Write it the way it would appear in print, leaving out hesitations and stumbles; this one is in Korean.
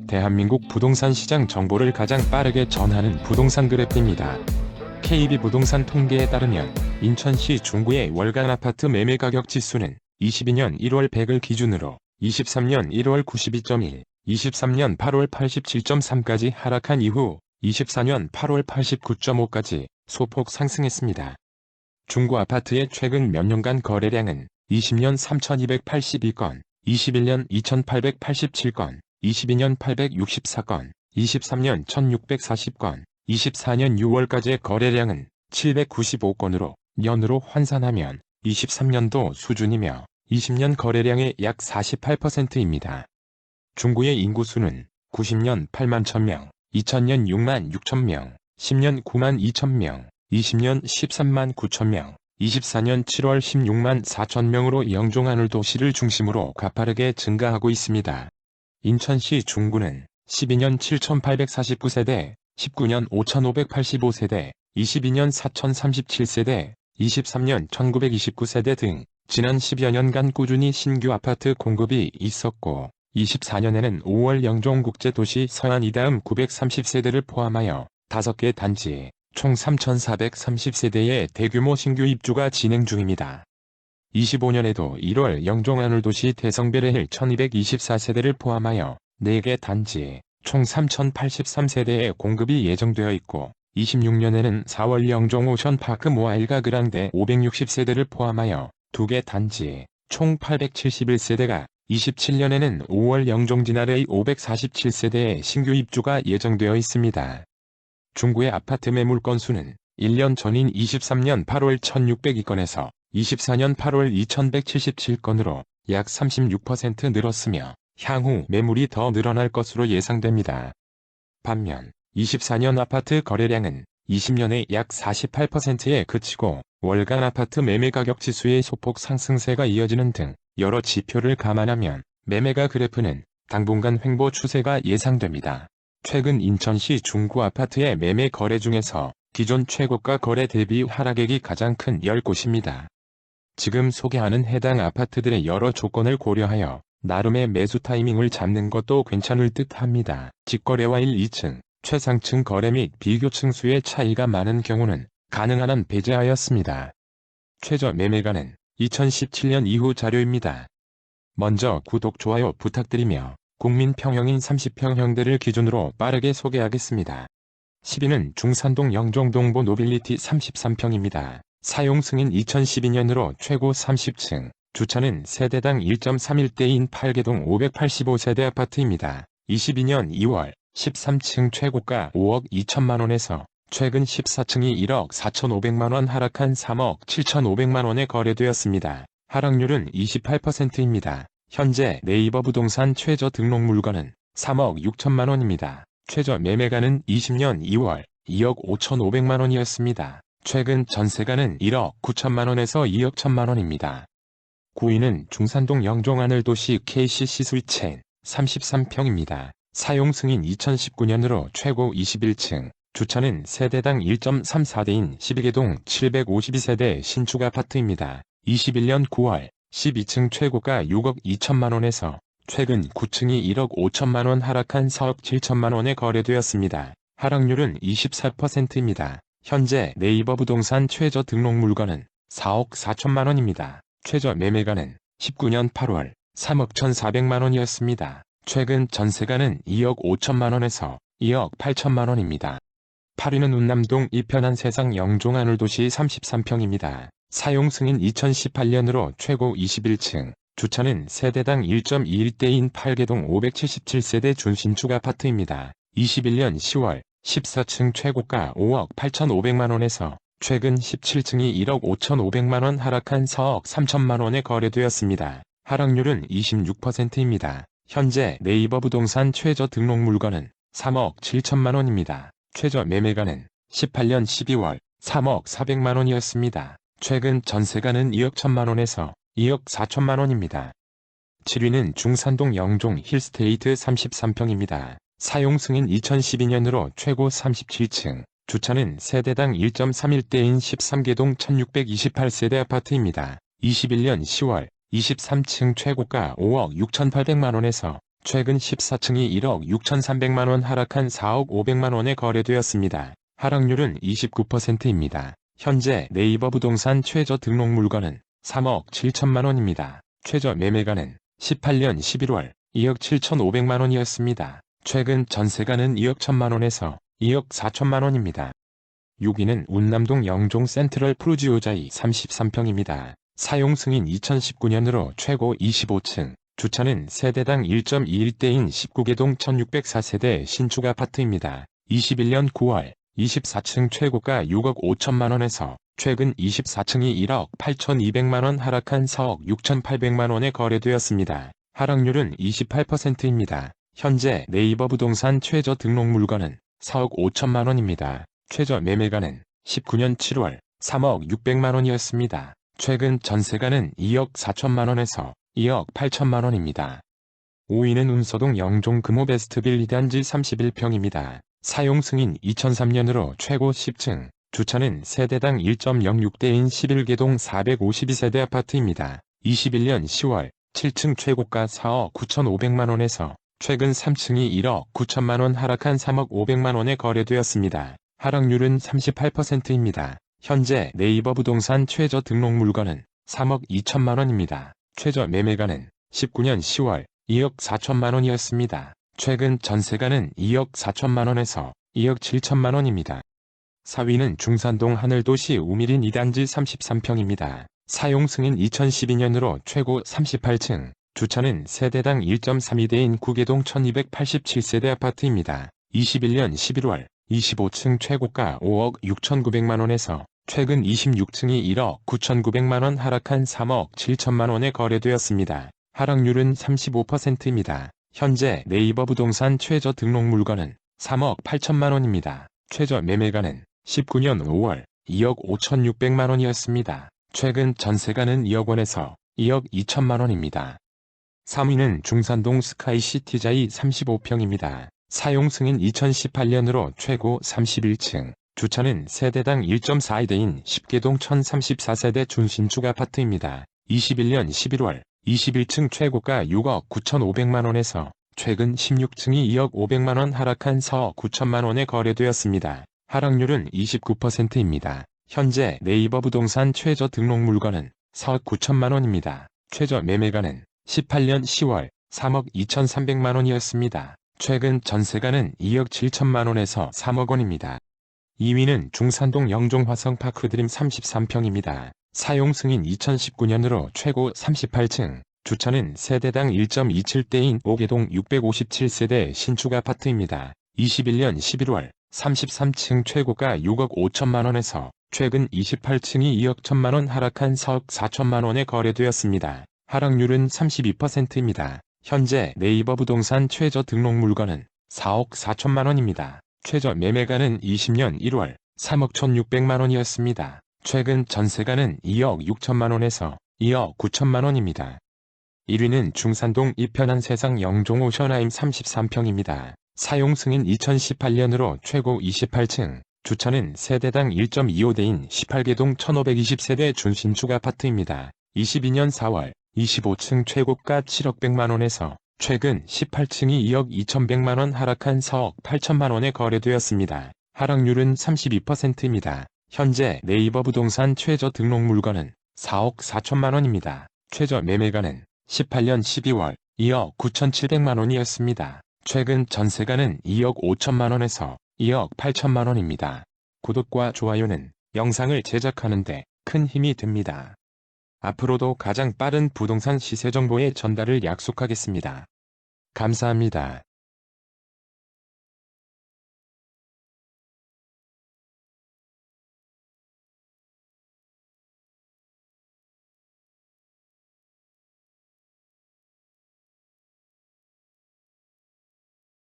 대한민국 부동산 시장 정보를 가장 빠르게 전하는 부동산 그래프입니다. KB부동산 통계에 따르면 인천시 중구의 월간 아파트 매매 가격 지수는 22년 1월 100을 기준으로 23년 1월 92.1, 23년 8월 87.3까지 하락한 이후 24년 8월 89.5까지 소폭 상승했습니다. 중구 아파트의 최근 몇 년간 거래량은 20년 3,282건, 21년 2,887건, 22년 864건, 23년 1,640건, 24년 6월까지의 거래량은 795건으로 연으로 환산하면 23년도 수준이며 20년 거래량의 약 48%입니다. 중구의 인구수는 90년 8만 1000명, 2000년 6만 6천명, 10년 9만 2천명, 20년 13만 9천명, 24년 7월 16만 4천명으로 영종하늘 도시를 중심으로 가파르게 증가하고 있습니다. 인천시 중구는 12년 7,849세대, 19년 5,585세대, 22년 4,037세대, 23년 1,929세대 등 지난 10여 년간 꾸준히 신규 아파트 공급이 있었고 24년에는 5월 영종국제도시 서안이 다음 930세대를 포함하여 5개 단지 총 3,430세대의 대규모 신규 입주가 진행 중입니다. 25년에도 1월 영종하늘도시 대성베레힐 1,224세대를 포함하여 4개 단지 총 3,083세대의 공급이 예정되어 있고 26년에는 4월 영종 오션파크 모아일가 그랑데 560세대를 포함하여 2개 단지 총 871세대가 27년에는 5월 영종진아레이 547세대의 신규 입주가 예정되어 있습니다. 중구의 아파트 매물 건수는 1년 전인 23년 8월 1,602건에서 24년 8월 2,177건으로 약 36% 늘었으며 향후 매물이 더 늘어날 것으로 예상됩니다. 반면 24년 아파트 거래량은 20년에 약 48%에 그치고 월간 아파트 매매 가격 지수의 소폭 상승세가 이어지는 등 여러 지표를 감안하면 매매가 그래프는 당분간 횡보 추세가 예상됩니다. 최근 인천시 중구 아파트의 매매 거래 중에서 기존 최고가 거래 대비 하락액이 가장 큰 10곳입니다. 지금 소개하는 해당 아파트들의 여러 조건을 고려하여 나름의 매수 타이밍을 잡는 것도 괜찮을 듯 합니다. 직거래와 1, 2층, 최상층 거래 및 비교층 수의 차이가 많은 경우는 가능한 한 배제하였습니다. 최저 매매가는 2017년 이후 자료입니다. 먼저 구독, 좋아요 부탁드리며 국민평형인 30평형대를 기준으로 빠르게 소개하겠습니다. 10위는 중산동 영종동보 노빌리티 33평입니다. 사용 승인 2012년으로 최고 30층, 주차는 세대당 1.31대인 8개동 585세대 아파트입니다. 22년 2월 13층 최고가 5억 2천만원에서 최근 14층이 1억 4,500만원 하락한 3억 7,500만원에 거래되었습니다. 하락률은 28%입니다. 현재 네이버 부동산 최저 등록 물건은 3억 6천만원입니다. 최저 매매가는 20년 2월 2억 5,500만원이었습니다. 최근 전세가는 1억 9천만원에서 2억 1천만원입니다. 9위는 중산동 영종하늘도시 KCC 스위첸 33평입니다. 사용 승인 2019년으로 최고 21층, 주차는 세대당 1.34대인 12개동 752세대 신축 아파트입니다. 21년 9월 12층 최고가 6억 2천만원에서 최근 9층이 1억 5천만원 하락한 4억 7천만원에 거래되었습니다. 하락률은 24%입니다. 현재 네이버 부동산 최저 등록 물건은 4억 4천만원입니다. 최저 매매가는 19년 8월 3억 1,400만원이었습니다. 최근 전세가는 2억 5천만원에서 2억 8천만원입니다. 8위는 운남동 이편한 세상 영종하늘도시 33평입니다. 사용 승인 2018년으로 최고 21층, 주차는 세대당 1.21대인 8개동 577세대 준신축 아파트입니다. 21년 10월 14층 최고가 5억 8,500만원에서 최근 17층이 1억 5,500만원 하락한 4억 3천만원에 거래되었습니다. 하락률은 26%입니다. 현재 네이버 부동산 최저 등록 물건은 3억 7천만원입니다. 최저 매매가는 18년 12월 3억 400만원이었습니다. 최근 전세가는 2억 1천만원에서 2억 4천만원입니다. 7위는 중산동 영종 힐스테이트 33평입니다. 사용 승인 2012년으로 최고 37층, 주차는 세대당 1.31대인 13개동 1628세대 아파트입니다. 21년 10월 23층 최고가 5억 6,800만원에서 최근 14층이 1억 6,300만원 하락한 4억 500만원에 거래되었습니다. 하락률은 29%입니다. 현재 네이버 부동산 최저 등록 물건은 3억 7천만원입니다. 최저 매매가는 18년 11월 2억 7,500만원이었습니다. 최근 전세가는 2억 1천만원에서 2억 4천만원입니다. 6위는 운남동 영종 센트럴 푸르지오자이 33평입니다. 사용 승인 2019년으로 최고 25층, 주차는 세대당 1.21대인 19개동 1604세대 신축 아파트입니다. 21년 9월 24층 최고가 6억 5천만원에서 최근 24층이 1억 8,200만원 하락한 4억 6,800만원에 거래되었습니다. 하락률은 28%입니다. 현재 네이버 부동산 최저 등록 물건은 4억 5천만원입니다. 최저 매매가는 19년 7월 3억 600만원이었습니다. 최근 전세가는 2억 4천만원에서 2억 8천만원입니다. 5위는 운서동 영종 금호베스트 빌리 단지 31평입니다. 사용 승인 2003년으로 최고 10층, 주차는 세대당 1.06대인 11개동 452세대 아파트입니다. 21년 10월 7층 최고가 4억 9,500만원에서 최근 3층이 1억 9천만원 하락한 3억 500만원에 거래되었습니다. 하락률은 38%입니다. 현재 네이버 부동산 최저 등록 물건은 3억 2천만원입니다. 최저 매매가는 19년 10월 2억 4천만원이었습니다. 최근 전세가는 2억 4천만원에서 2억 7천만원입니다. 4위는 중산동 하늘도시 우미린 2단지 33평입니다. 사용 승인 2012년으로 최고 38층, 주차는 세대당 1.32대인 9개동 1287세대 아파트입니다. 21년 11월 25층 최고가 5억 6,900만원에서 최근 26층이 1억 9,900만원 하락한 3억 7천만원에 거래되었습니다. 하락률은 35%입니다. 현재 네이버 부동산 최저 등록 물건은 3억 8천만원입니다. 최저 매매가는 19년 5월 2억 5,600만원이었습니다. 최근 전세가는 2억 원에서 2억 2천만원입니다. 3위는 중산동 스카이시티자이 35평입니다. 사용 승인 2018년으로 최고 31층, 주차는 세대당 1.42대인 10개동 1034세대 준신축 아파트입니다. 21년 11월 21층 최고가 6억 9,500만원에서 최근 16층이 2억 500만원 하락한 4억 9천만원에 거래되었습니다. 하락률은 29%입니다. 현재 네이버 부동산 최저 등록 물건은 4억 9천만원입니다. 최저 매매가는 18년 10월 3억 2,300만원이었습니다. 최근 전세가는 2억 7천만원에서 3억 원입니다. 2위는 중산동 영종 화성파크드림 33평입니다. 사용 승인 2019년으로 최고 38층, 주차는 세대당 1.27대인 5개동 657세대 신축 아파트입니다. 21년 11월 33층 최고가 6억 5천만원에서 최근 28층이 2억 1천만원 하락한 4억 4천만원에 거래되었습니다. 하락률은 32%입니다. 현재 네이버 부동산 최저 등록 물건은 4억 4천만원입니다. 최저 매매가는 20년 1월 3억 1,600만원이었습니다. 최근 전세가는 2억 6천만원에서 2억 9천만원입니다. 1위는 중산동 이편한 세상 영종 오션하임 33평입니다. 사용 승인 2018년으로 최고 28층, 주차는 세대당 1.25대인 18개동 1520세대 준신축 아파트입니다. 22년 4월 25층 최고가 7억 100만원에서 최근 18층이 2억 2,100만원 하락한 4억 8천만원에 거래되었습니다. 하락률은 32%입니다. 현재 네이버 부동산 최저 등록 물건은 4억 4천만원입니다. 최저 매매가는 18년 12월 2억 9,700만원이었습니다. 최근 전세가는 2억 5천만원에서 2억 8천만원입니다. 구독과 좋아요는 영상을 제작하는 데 큰 힘이 됩니다. 앞으로도 가장 빠른 부동산 시세 정보의 전달을 약속하겠습니다. 감사합니다.